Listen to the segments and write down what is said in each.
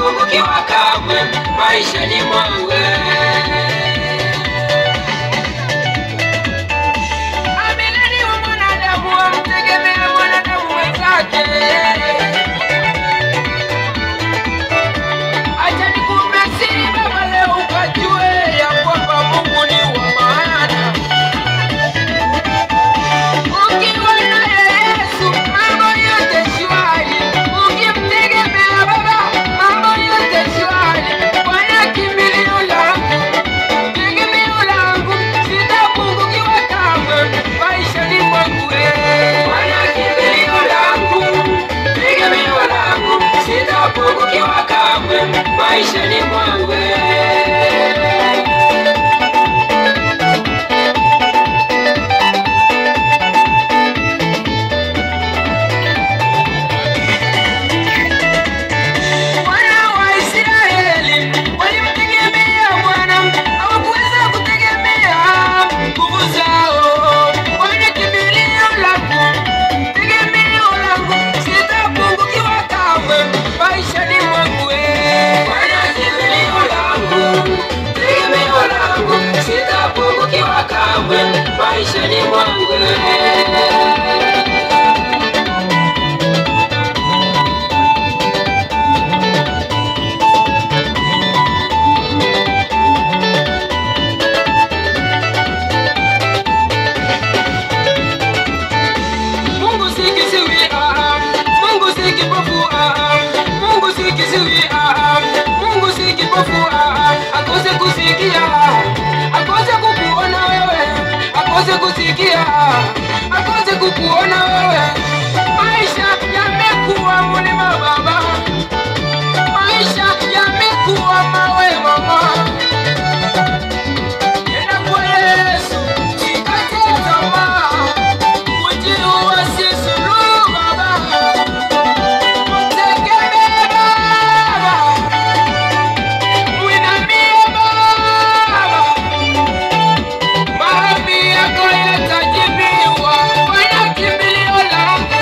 sitapungukiwa kamwe maishani mwangu. Amilani wa mwanadamu amtegemea mwanadamu mwenzake. Acha nikupe siri baba leo ukajue ya kwamba Mungu ni wa maana. Ukiwa na Yesu mambo yote shwari. Ukimtegemea baba mambo yote shwari. Bwana kimbilio langu, tegemeo langu, sitapungukiwa kamwe maishani mwangu. Bwana kimbilio langu, tegemeo langu, sitapungukiwa kamwe maishani mwangu. Maishani mwangu. Mungu si kiziwi, Mungu si kipofu, Mungu si kiziwi, Mungu si kipofu, akose kusikia, akose kukuona wewe, akose kusikia, akose kukuona wewe. Maisha yamekuwa mulima baba, maisha yamekuwa mawe mama. Nenda kwa Yesu, sikate tamaa, ujiua si suluhu baba. Mtegemee baba, mwinamie baba, maombi yako yatajibiwa. Bwana kimbilio langu,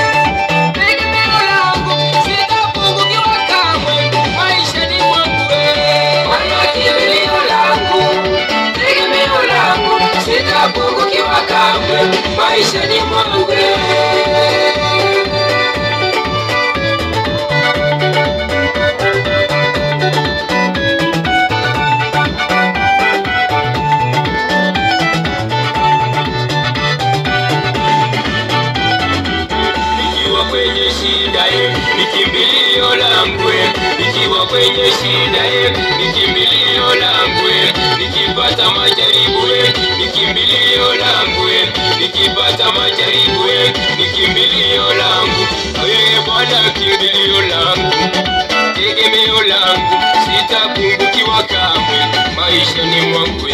tegemeo langu, sitapungukiwa kamwe maishani mwangu. Bwana kimbilio langu, tegemeo langu, sitapungukiwa kamwe maishani mwangu. Nikiwa kwenye shida ni kimbilio langu, nikiwa kwenye shida ni kimbilio langu, nikipata majaribu ni kimbilio langu, nikipata majaribu ni kimbilio langu. Wewe Bwana kimbilio langu, tegemeo langu, sitapungukiwa kamwe maishani mwangu.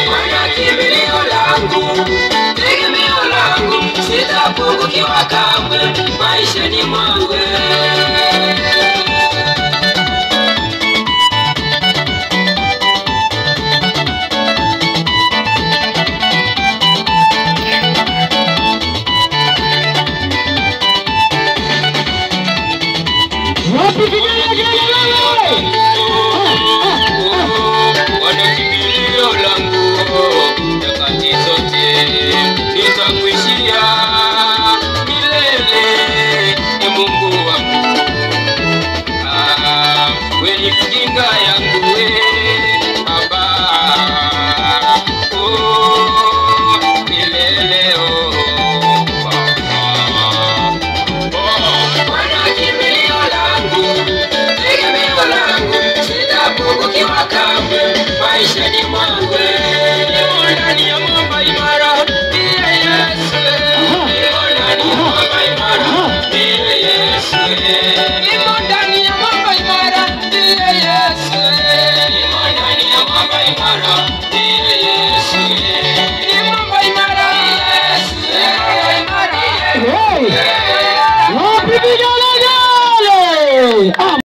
Bwana kimbilio langu, tegemeo langu, sitapungukiwa kamwe maishani mwangu. Bwana kimbilio langu, nyakati zote nitakuishia milele. Mungu wangu, wewe ni kinga yangu.